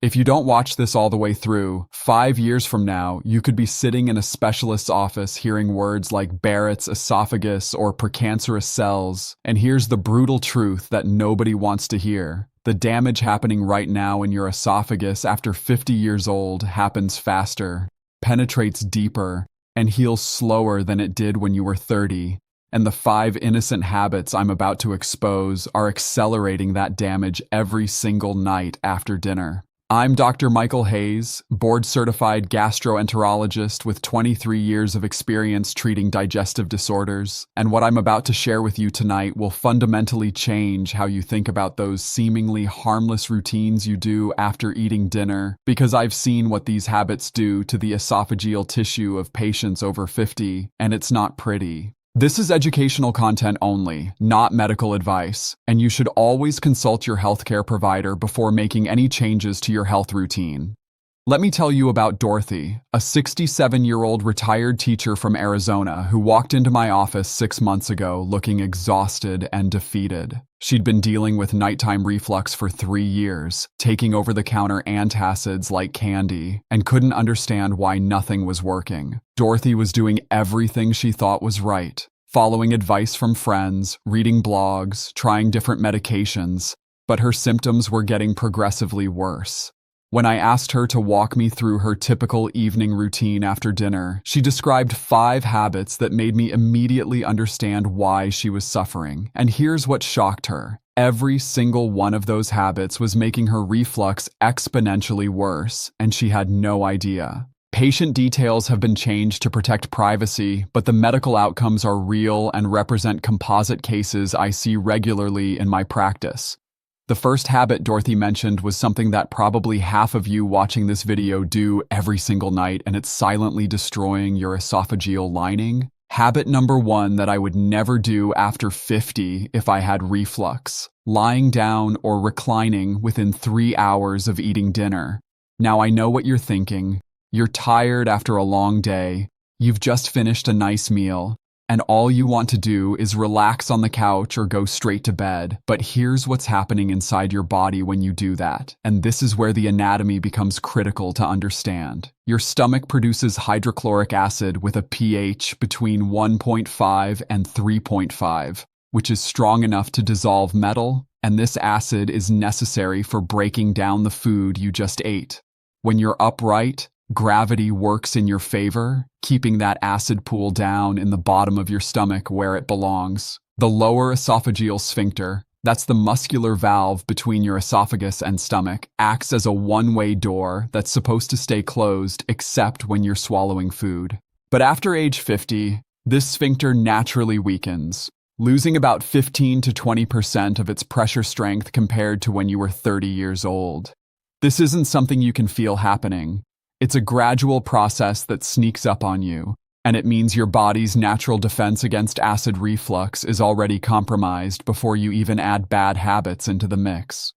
If you don't watch this all the way through, 5 years from now, you could be sitting in a specialist's office hearing words like Barrett's esophagus or precancerous cells. And here's the brutal truth that nobody wants to hear. The damage happening right now in your esophagus after 50 years old happens faster, penetrates deeper, and heals slower than it did when you were 30. And the 5 innocent habits I'm about to expose are accelerating that damage every single night after dinner. I'm Dr. Michael Hayes, board-certified gastroenterologist with 23 years of experience treating digestive disorders, and what I'm about to share with you tonight will fundamentally change how you think about those seemingly harmless routines you do after eating dinner, because I've seen what these habits do to the esophageal tissue of patients over 50, and it's not pretty. This is educational content only, not medical advice, and you should always consult your healthcare provider before making any changes to your health routine. Let me tell you about Dorothy, a 67-year-old retired teacher from Arizona who walked into my office 6 months ago looking exhausted and defeated. She'd been dealing with nighttime reflux for 3 years, taking over-the-counter antacids like candy, and couldn't understand why nothing was working. Dorothy was doing everything she thought was right, following advice from friends, reading blogs, trying different medications, but her symptoms were getting progressively worse. When I asked her to walk me through her typical evening routine after dinner, she described 5 habits that made me immediately understand why she was suffering. And here's what shocked her. Every single one of those habits was making her reflux exponentially worse, and she had no idea. Patient details have been changed to protect privacy, but the medical outcomes are real and represent composite cases I see regularly in my practice. The first habit Dorothy mentioned was something that probably half of you watching this video do every single night, and it's silently destroying your esophageal lining. Habit number 1 that I would never do after 50 if I had reflux: lying down or reclining within 3 hours of eating dinner. Now I know what you're thinking. You're tired after a long day. You've just finished a nice meal, and all you want to do is relax on the couch or go straight to bed. But here's what's happening inside your body when you do that, and this is where the anatomy becomes critical to understand. Your stomach produces hydrochloric acid with a pH between 1.5 and 3.5, which is strong enough to dissolve metal, and this acid is necessary for breaking down the food you just ate. When you're upright, gravity works in your favor, keeping that acid pool down in the bottom of your stomach where it belongs. The lower esophageal sphincter, that's the muscular valve between your esophagus and stomach, acts as a one-way door that's supposed to stay closed except when you're swallowing food. But after age 50, this sphincter naturally weakens, losing about 15 to 20% of its pressure strength compared to when you were 30 years old. This isn't something you can feel happening. It's a gradual process that sneaks up on you, and it means your body's natural defense against acid reflux is already compromised before you even add bad habits into the mix.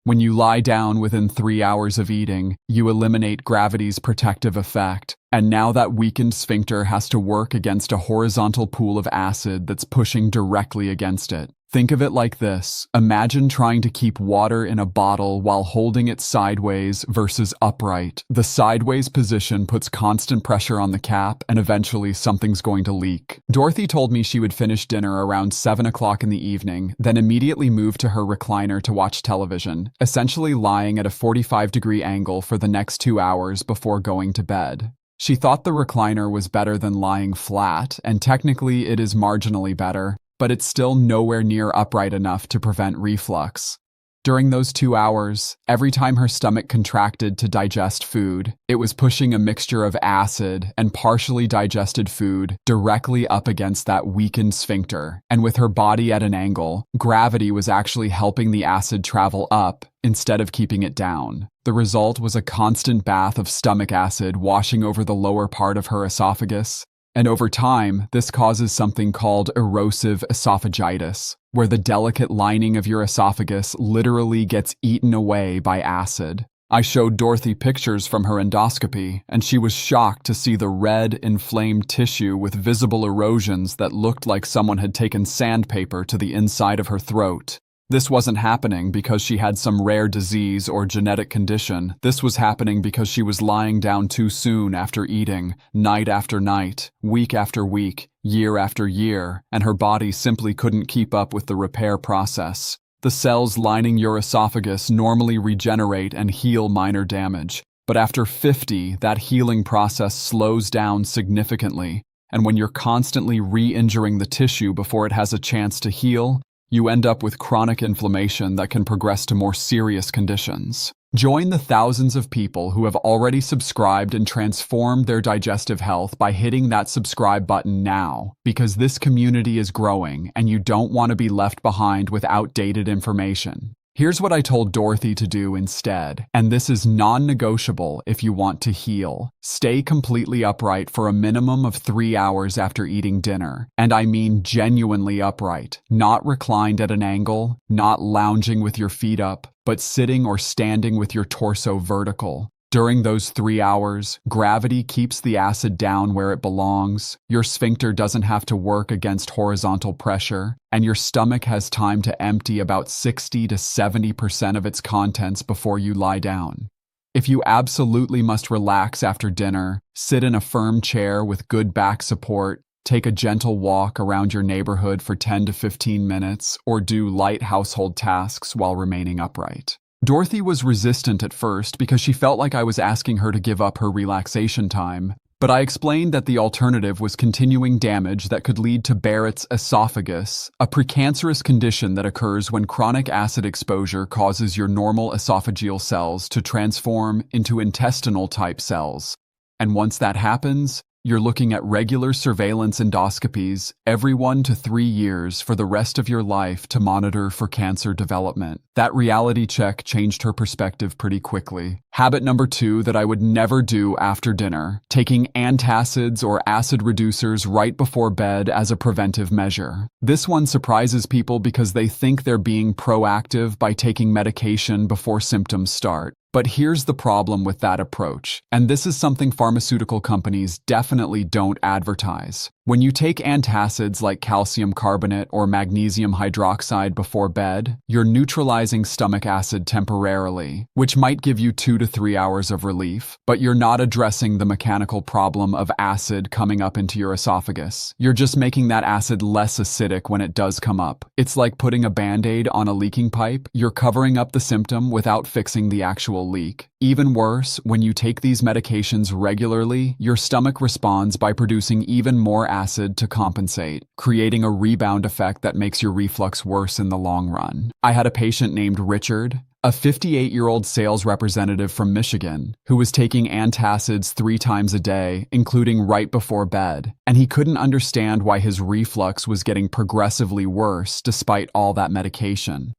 When you lie down within 3 hours of eating, you eliminate gravity's protective effect, and now that weakened sphincter has to work against a horizontal pool of acid that's pushing directly against it. Think of it like this. Imagine trying to keep water in a bottle while holding it sideways versus upright. The sideways position puts constant pressure on the cap, and eventually something's going to leak. Dorothy told me she would finish dinner around 7 o'clock in the evening, then immediately move to her recliner to watch television, essentially lying at a 45-degree angle for the next 2 hours before going to bed. She thought the recliner was better than lying flat, and technically it is marginally better, but it's still nowhere near upright enough to prevent reflux. During those 2 hours, every time her stomach contracted to digest food, it was pushing a mixture of acid and partially digested food directly up against that weakened sphincter. And with her body at an angle, gravity was actually helping the acid travel up instead of keeping it down. The result was a constant bath of stomach acid washing over the lower part of her esophagus. And over time, this causes something called erosive esophagitis, where the delicate lining of your esophagus literally gets eaten away by acid. I showed Dorothy pictures from her endoscopy, and she was shocked to see the red, inflamed tissue with visible erosions that looked like someone had taken sandpaper to the inside of her throat. This wasn't happening because she had some rare disease or genetic condition. This was happening because she was lying down too soon after eating, night after night, week after week, year after year, and her body simply couldn't keep up with the repair process. The cells lining your esophagus normally regenerate and heal minor damage, but after 50, that healing process slows down significantly, and when you're constantly re-injuring the tissue before it has a chance to heal, you end up with chronic inflammation that can progress to more serious conditions. Join the thousands of people who have already subscribed and transformed their digestive health by hitting that subscribe button now, because this community is growing and you don't want to be left behind with outdated information. Here's what I told Dorothy to do instead, and this is non-negotiable if you want to heal. Stay completely upright for a minimum of 3 hours after eating dinner, and I mean genuinely upright, not reclined at an angle, not lounging with your feet up, but sitting or standing with your torso vertical. During those 3 hours, gravity keeps the acid down where it belongs, your sphincter doesn't have to work against horizontal pressure, and your stomach has time to empty about 60 to 70% of its contents before you lie down. If you absolutely must relax after dinner, sit in a firm chair with good back support, take a gentle walk around your neighborhood for 10 to 15 minutes, or do light household tasks while remaining upright. Dorothy was resistant at first because she felt like I was asking her to give up her relaxation time, but I explained that the alternative was continuing damage that could lead to Barrett's esophagus, a precancerous condition that occurs when chronic acid exposure causes your normal esophageal cells to transform into intestinal-type cells. And once that happens, you're looking at regular surveillance endoscopies every 1 to 3 years for the rest of your life to monitor for cancer development. That reality check changed her perspective pretty quickly. Habit number 2 that I would never do after dinner: taking antacids or acid reducers right before bed as a preventive measure. This one surprises people because they think they're being proactive by taking medication before symptoms start. But here's the problem with that approach, and this is something pharmaceutical companies definitely don't advertise. When you take antacids like calcium carbonate or magnesium hydroxide before bed, you're neutralizing stomach acid temporarily, which might give you 2 to 3 hours of relief, but you're not addressing the mechanical problem of acid coming up into your esophagus. You're just making that acid less acidic when it does come up. It's like putting a Band-Aid on a leaking pipe. You're covering up the symptom without fixing the actual leak. Even worse, when you take these medications regularly, your stomach responds by producing even more acid to compensate, creating a rebound effect that makes your reflux worse in the long run. I had a patient named Richard, a 58-year-old sales representative from Michigan, who was taking antacids 3 times a day, including right before bed, and he couldn't understand why his reflux was getting progressively worse despite all that medication.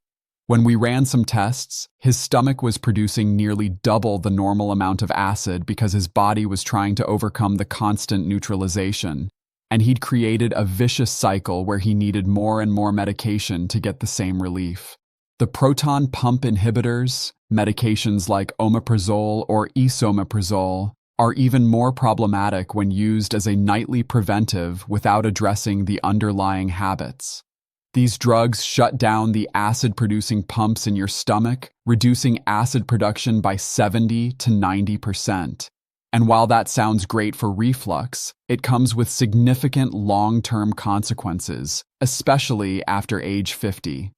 When we ran some tests, his stomach was producing nearly double the normal amount of acid because his body was trying to overcome the constant neutralization, and he'd created a vicious cycle where he needed more and more medication to get the same relief. The proton pump inhibitors, medications like omeprazole or esomeprazole, are even more problematic when used as a nightly preventive without addressing the underlying habits. These drugs shut down the acid-producing pumps in your stomach, reducing acid production by 70 to 90%. And while that sounds great for reflux, it comes with significant long-term consequences, especially after age 50.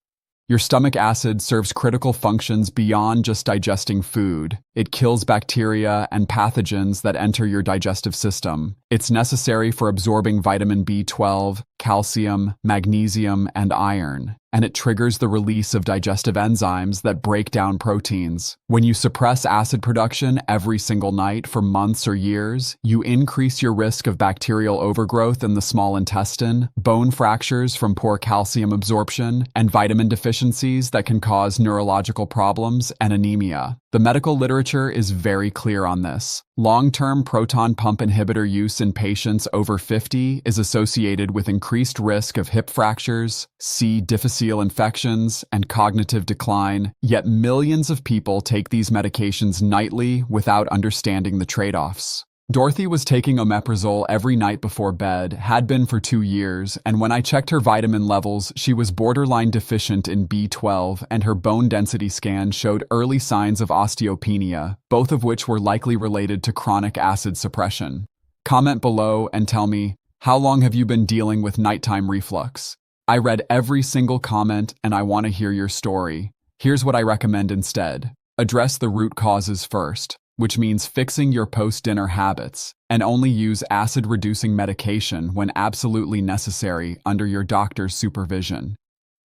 Your stomach acid serves critical functions beyond just digesting food. It kills bacteria and pathogens that enter your digestive system. It's necessary for absorbing vitamin B12, calcium, magnesium, and iron, and it triggers the release of digestive enzymes that break down proteins. When you suppress acid production every single night for months or years, you increase your risk of bacterial overgrowth in the small intestine, bone fractures from poor calcium absorption, and vitamin deficiencies that can cause neurological problems and anemia. The medical literature is very clear on this. Long-term proton pump inhibitor use in patients over 50 is associated with increased risk of hip fractures, C. difficile infections, and cognitive decline, yet millions of people take these medications nightly without understanding the trade-offs. Dorothy was taking omeprazole every night before bed, had been for 2 years, and when I checked her vitamin levels, she was borderline deficient in B12, and her bone density scan showed early signs of osteopenia, both of which were likely related to chronic acid suppression. Comment below and tell me, how long have you been dealing with nighttime reflux? I read every single comment and I want to hear your story. Here's what I recommend instead. Address the root causes first, which means fixing your post-dinner habits, and only use acid-reducing medication when absolutely necessary under your doctor's supervision.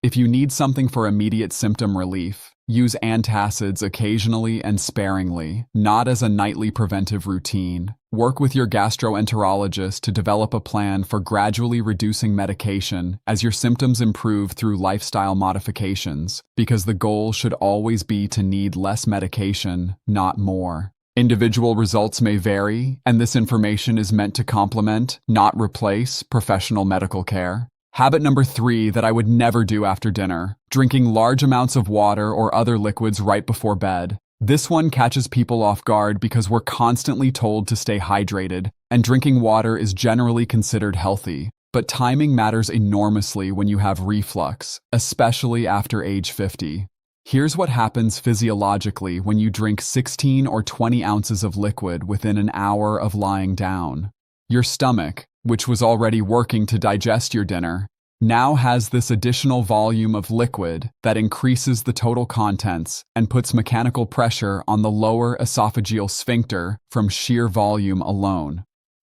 If you need something for immediate symptom relief, use antacids occasionally and sparingly, not as a nightly preventive routine. Work with your gastroenterologist to develop a plan for gradually reducing medication as your symptoms improve through lifestyle modifications, because the goal should always be to need less medication, not more. Individual results may vary, and this information is meant to complement, not replace, professional medical care. Habit number 3 that I would never do after dinner: drinking large amounts of water or other liquids right before bed. This one catches people off guard because we're constantly told to stay hydrated, and drinking water is generally considered healthy. But timing matters enormously when you have reflux, especially after age 50. Here's what happens physiologically when you drink 16 or 20 ounces of liquid within an hour of lying down. Your stomach, which was already working to digest your dinner, now has this additional volume of liquid that increases the total contents and puts mechanical pressure on the lower esophageal sphincter from sheer volume alone.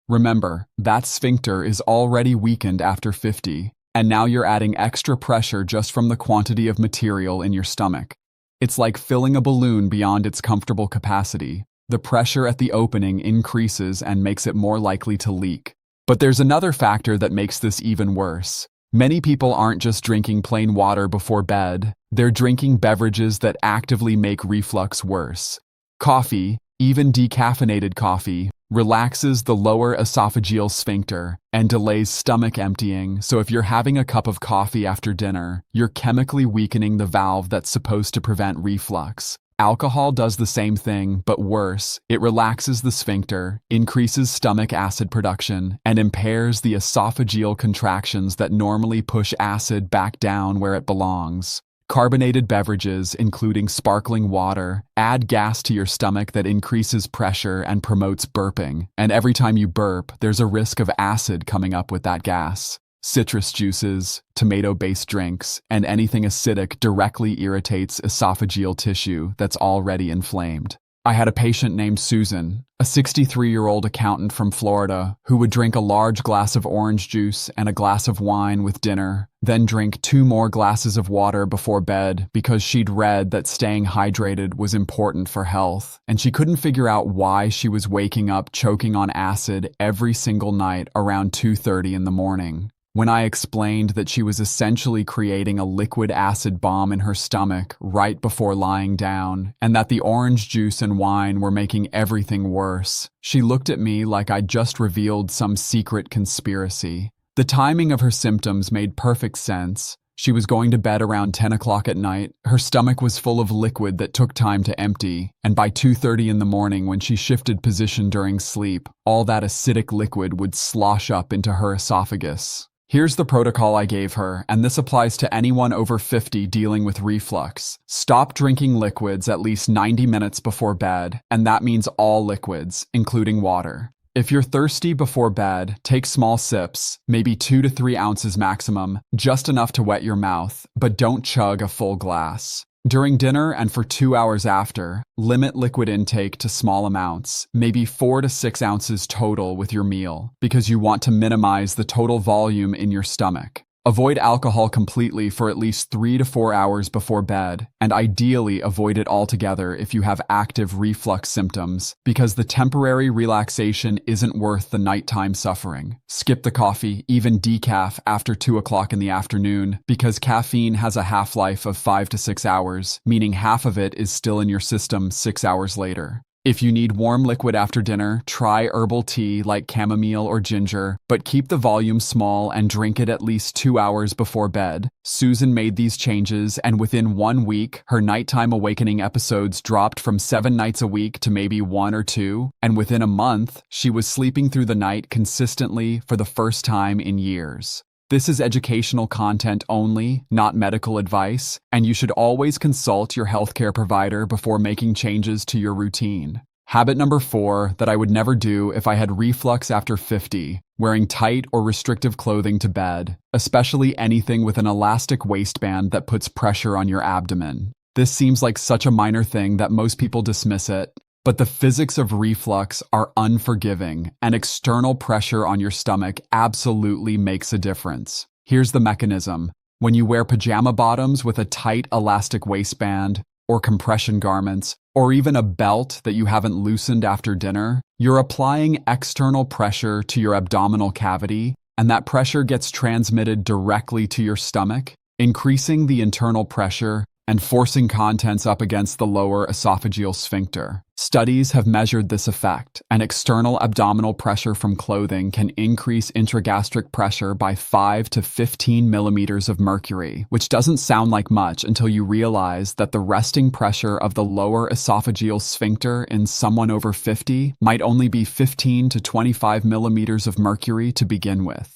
Remember, that sphincter is already weakened after 50. And now you're adding extra pressure just from the quantity of material in your stomach. It's like filling a balloon beyond its comfortable capacity. The pressure at the opening increases and makes it more likely to leak. But there's another factor that makes this even worse. Many people aren't just drinking plain water before bed, they're drinking beverages that actively make reflux worse. Coffee, even decaffeinated coffee, relaxes the lower esophageal sphincter and delays stomach emptying, so if you're having a cup of coffee after dinner, you're chemically weakening the valve that's supposed to prevent reflux. Alcohol does the same thing, but worse. It relaxes the sphincter, increases stomach acid production, and impairs the esophageal contractions that normally push acid back down where it belongs. Carbonated beverages, including sparkling water, add gas to your stomach that increases pressure and promotes burping. And every time you burp, there's a risk of acid coming up with that gas. Citrus juices, tomato-based drinks, and anything acidic directly irritates esophageal tissue that's already inflamed. I had a patient named Susan, a 63-year-old accountant from Florida, who would drink a large glass of orange juice and a glass of wine with dinner, then drink 2 more glasses of water before bed because she'd read that staying hydrated was important for health, and she couldn't figure out why she was waking up choking on acid every single night around 2:30 in the morning. When I explained that she was essentially creating a liquid acid bomb in her stomach right before lying down, and that the orange juice and wine were making everything worse, she looked at me like I'd just revealed some secret conspiracy. The timing of her symptoms made perfect sense. She was going to bed around 10 o'clock at night, her stomach was full of liquid that took time to empty, and by 2:30 in the morning when she shifted position during sleep, all that acidic liquid would slosh up into her esophagus. Here's the protocol I gave her, and this applies to anyone over 50 dealing with reflux. Stop drinking liquids at least 90 minutes before bed, and that means all liquids, including water. If you're thirsty before bed, take small sips, maybe 2 to 3 ounces maximum, just enough to wet your mouth, but don't chug a full glass. During dinner and for 2 hours after, limit liquid intake to small amounts, maybe 4 to 6 ounces total with your meal, because you want to minimize the total volume in your stomach. Avoid alcohol completely for at least 3 to 4 hours before bed, and ideally avoid it altogether if you have active reflux symptoms, because the temporary relaxation isn't worth the nighttime suffering. Skip the coffee, even decaf, after 2 o'clock in the afternoon, because caffeine has a half-life of 5 to 6 hours, meaning half of it is still in your system 6 hours later. If you need warm liquid after dinner, try herbal tea like chamomile or ginger, but keep the volume small and drink it at least 2 hours before bed. Susan made these changes, and within 1 week, her nighttime awakening episodes dropped from 7 nights a week to maybe 1 or 2, and within a month, she was sleeping through the night consistently for the first time in years. This is educational content only, not medical advice, and you should always consult your healthcare provider before making changes to your routine. Habit number 4 that I would never do if I had reflux after 50, wearing tight or restrictive clothing to bed, especially anything with an elastic waistband that puts pressure on your abdomen. This seems like such a minor thing that most people dismiss it, but the physics of reflux are unforgiving, and external pressure on your stomach absolutely makes a difference. Here's the mechanism. When you wear pajama bottoms with a tight elastic waistband, or compression garments, or even a belt that you haven't loosened after dinner, you're applying external pressure to your abdominal cavity, and that pressure gets transmitted directly to your stomach, increasing the internal pressure and forcing contents up against the lower esophageal sphincter. Studies have measured this effect, and external abdominal pressure from clothing can increase intragastric pressure by 5 to 15 millimeters of mercury, which doesn't sound like much until you realize that the resting pressure of the lower esophageal sphincter in someone over 50 might only be 15 to 25 millimeters of mercury to begin with.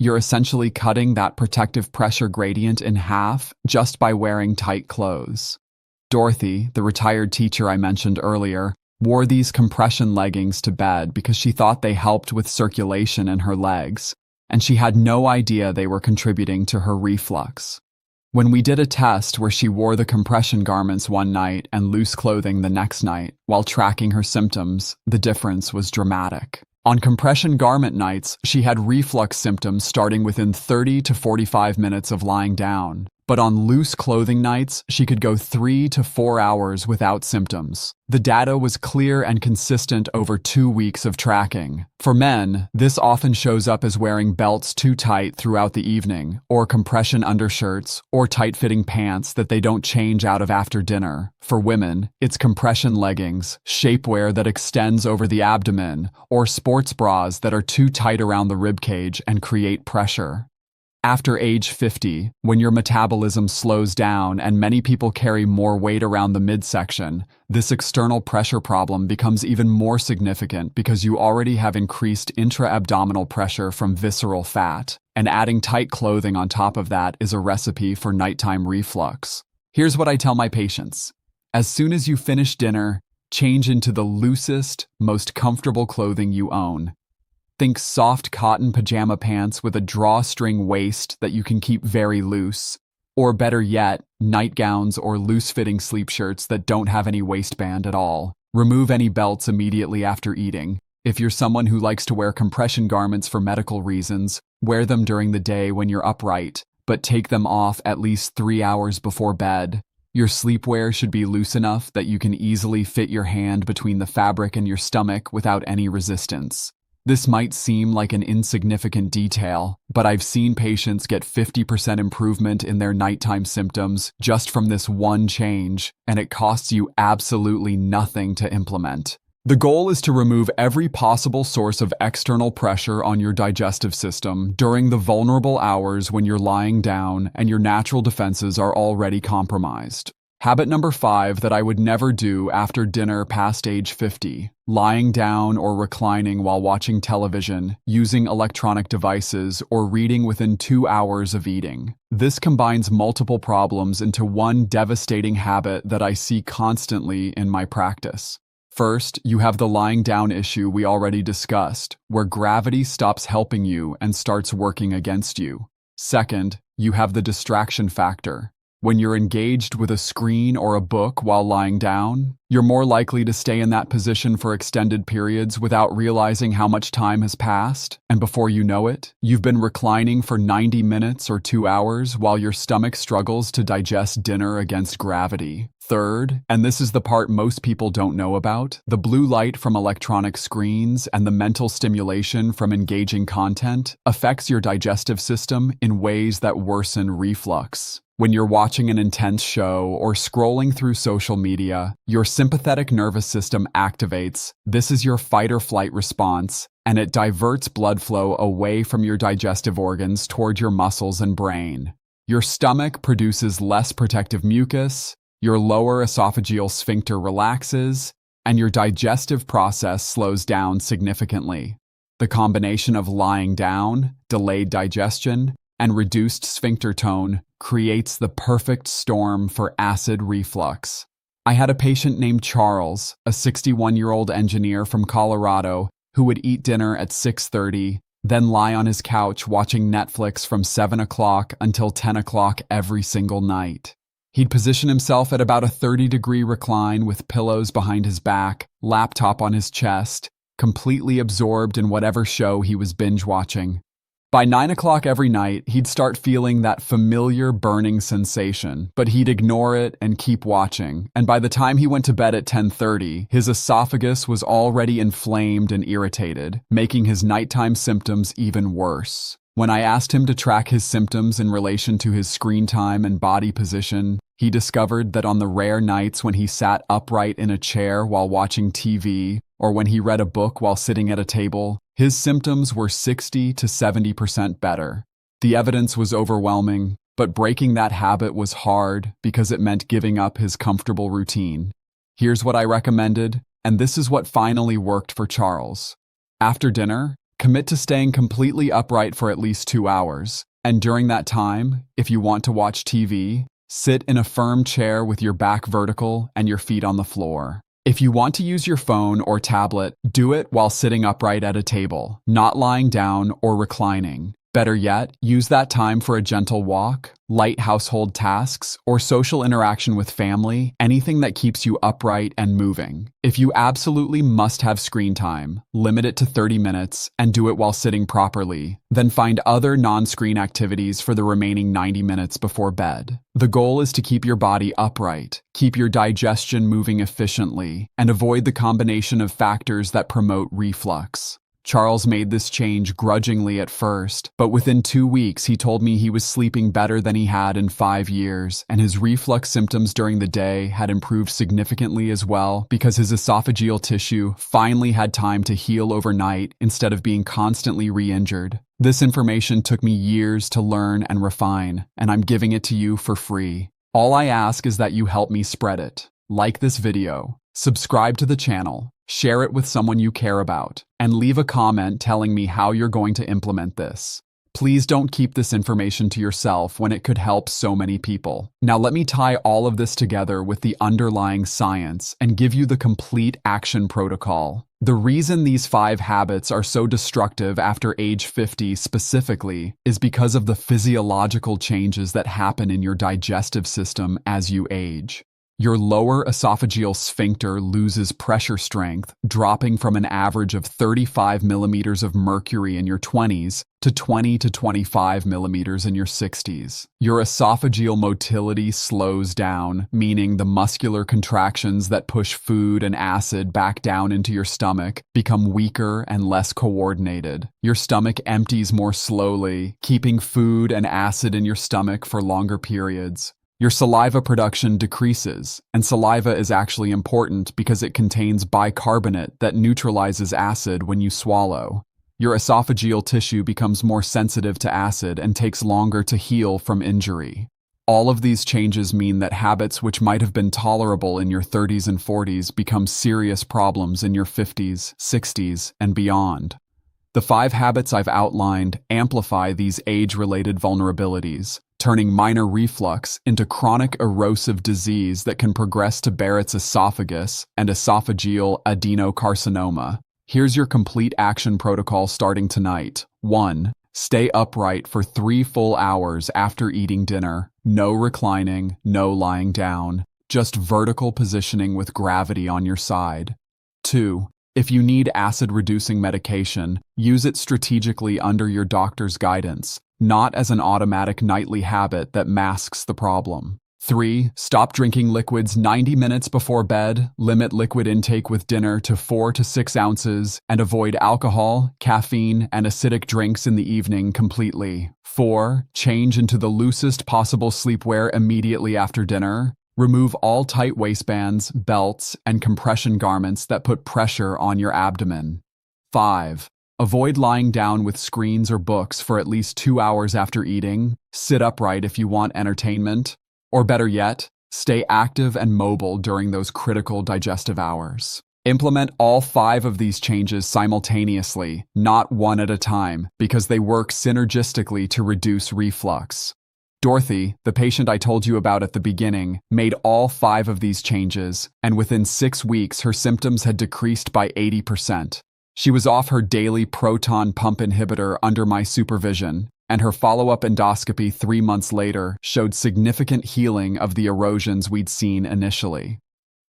You're essentially cutting that protective pressure gradient in half just by wearing tight clothes. Dorothy, the retired teacher I mentioned earlier, wore these compression leggings to bed because she thought they helped with circulation in her legs, and she had no idea they were contributing to her reflux. When we did a test where she wore the compression garments one night and loose clothing the next night while tracking her symptoms, the difference was dramatic. On compression garment nights, she had reflux symptoms starting within 30 to 45 minutes of lying down. But on loose clothing nights, she could go 3 to 4 hours without symptoms. The data was clear and consistent over 2 weeks of tracking. For men, this often shows up as wearing belts too tight throughout the evening, or compression undershirts, or tight-fitting pants that they don't change out of after dinner. For women, it's compression leggings, shapewear that extends over the abdomen, or sports bras that are too tight around the ribcage and create pressure. After age 50, when your metabolism slows down and many people carry more weight around the midsection, this external pressure problem becomes even more significant because you already have increased intra-abdominal pressure from visceral fat, and adding tight clothing on top of that is a recipe for nighttime reflux. Here's what I tell my patients. As soon as you finish dinner, change into the loosest, most comfortable clothing you own. Think soft cotton pajama pants with a drawstring waist that you can keep very loose, or better yet, nightgowns or loose-fitting sleep shirts that don't have any waistband at all. Remove any belts immediately after eating. If you're someone who likes to wear compression garments for medical reasons, wear them during the day when you're upright, but take them off at least 3 hours before bed. Your sleepwear should be loose enough that you can easily fit your hand between the fabric and your stomach without any resistance. This might seem like an insignificant detail, but I've seen patients get 50% improvement in their nighttime symptoms just from this one change, and it costs you absolutely nothing to implement. The goal is to remove every possible source of external pressure on your digestive system during the vulnerable hours when you're lying down and your natural defenses are already compromised. Habit number 5 that I would never do after dinner past age 50, lying down or reclining while watching television, using electronic devices, or reading within 2 hours of eating. This combines multiple problems into one devastating habit that I see constantly in my practice. First, you have the lying down issue we already discussed, where gravity stops helping you and starts working against you. Second, you have the distraction factor. When you're engaged with a screen or a book while lying down, you're more likely to stay in that position for extended periods without realizing how much time has passed, and before you know it, you've been reclining for 90 minutes or 2 hours while your stomach struggles to digest dinner against gravity. Third, and this is the part most people don't know about, the blue light from electronic screens and the mental stimulation from engaging content affects your digestive system in ways that worsen reflux. When you're watching an intense show or scrolling through social media, your sympathetic nervous system activates. This is your fight or flight response, and it diverts blood flow away from your digestive organs toward your muscles and brain. Your stomach produces less protective mucus, your lower esophageal sphincter relaxes, and your digestive process slows down significantly. The combination of lying down, delayed digestion, and reduced sphincter tone creates the perfect storm for acid reflux. I had a patient named Charles, a 61-year-old engineer from Colorado, who would eat dinner at 6:30, then lie on his couch watching Netflix from 7 o'clock until 10 o'clock every single night. He'd position himself at about a 30-degree recline with pillows behind his back, laptop on his chest, completely absorbed in whatever show he was binge-watching. By 9 o'clock every night, he'd start feeling that familiar burning sensation, but he'd ignore it and keep watching. And by the time he went to bed at 10:30, his esophagus was already inflamed and irritated, making his nighttime symptoms even worse. When I asked him to track his symptoms in relation to his screen time and body position, he discovered that on the rare nights when he sat upright in a chair while watching TV, or when he read a book while sitting at a table, his symptoms were 60 to 70% better. The evidence was overwhelming, but breaking that habit was hard because it meant giving up his comfortable routine. Here's what I recommended, and this is what finally worked for Charles. After dinner, commit to staying completely upright for at least 2 hours. And during that time, if you want to watch TV, sit in a firm chair with your back vertical and your feet on the floor. If you want to use your phone or tablet, do it while sitting upright at a table, not lying down or reclining. Better yet, use that time for a gentle walk, light household tasks, or social interaction with family, anything that keeps you upright and moving. If you absolutely must have screen time, limit it to 30 minutes and do it while sitting properly. Then find other non-screen activities for the remaining 90 minutes before bed. The goal is to keep your body upright, keep your digestion moving efficiently, and avoid the combination of factors that promote reflux. Charles made this change grudgingly at first, but within 2 weeks he told me he was sleeping better than he had in 5 years, and his reflux symptoms during the day had improved significantly as well because his esophageal tissue finally had time to heal overnight instead of being constantly re-injured. This information took me years to learn and refine, and I'm giving it to you for free. All I ask is that you help me spread it. Like this video, subscribe to the channel, share it with someone you care about, and leave a comment telling me how you're going to implement this. Please don't keep this information to yourself when it could help so many people. Now let me tie all of this together with the underlying science and give you the complete action protocol. The reason these 5 habits are so destructive after age 50 specifically is because of the physiological changes that happen in your digestive system as you age. Your lower esophageal sphincter loses pressure strength, dropping from an average of 35 millimeters of mercury in your 20s to 20 to 25 millimeters in your 60s. Your esophageal motility slows down, meaning the muscular contractions that push food and acid back down into your stomach become weaker and less coordinated. Your stomach empties more slowly, keeping food and acid in your stomach for longer periods. Your saliva production decreases, and saliva is actually important because it contains bicarbonate that neutralizes acid when you swallow. Your esophageal tissue becomes more sensitive to acid and takes longer to heal from injury. All of these changes mean that habits which might have been tolerable in your 30s and 40s become serious problems in your 50s, 60s, and beyond. The 5 habits I've outlined amplify these age-related vulnerabilities, turning minor reflux into chronic erosive disease that can progress to Barrett's esophagus and esophageal adenocarcinoma. Here's your complete action protocol starting tonight. 1. Stay upright for 3 full hours after eating dinner. No reclining, no lying down. Just vertical positioning with gravity on your side. 2. If you need acid-reducing medication, use it strategically under your doctor's guidance, not as an automatic nightly habit that masks the problem. 3. Stop drinking liquids 90 minutes before bed, limit liquid intake with dinner to 4 to 6 ounces, and avoid alcohol, caffeine, and acidic drinks in the evening completely. 4. Change into the loosest possible sleepwear immediately after dinner. Remove all tight waistbands, belts, and compression garments that put pressure on your abdomen. 5. Avoid lying down with screens or books for at least 2 hours after eating. Sit upright if you want entertainment. Or better yet, stay active and mobile during those critical digestive hours. Implement all 5 of these changes simultaneously, not one at a time, because they work synergistically to reduce reflux. Dorothy, the patient I told you about at the beginning, made all 5 of these changes, and within 6 weeks her symptoms had decreased by 80%. She was off her daily proton pump inhibitor under my supervision, and her follow-up endoscopy 3 months later showed significant healing of the erosions we'd seen initially.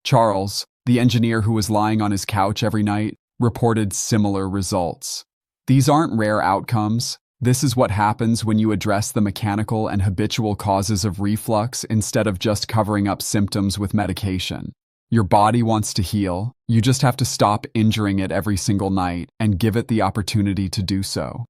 Charles, the engineer who was lying on his couch every night, reported similar results. These aren't rare outcomes. This is what happens when you address the mechanical and habitual causes of reflux instead of just covering up symptoms with medication. Your body wants to heal. You just have to stop injuring it every single night and give it the opportunity to do so.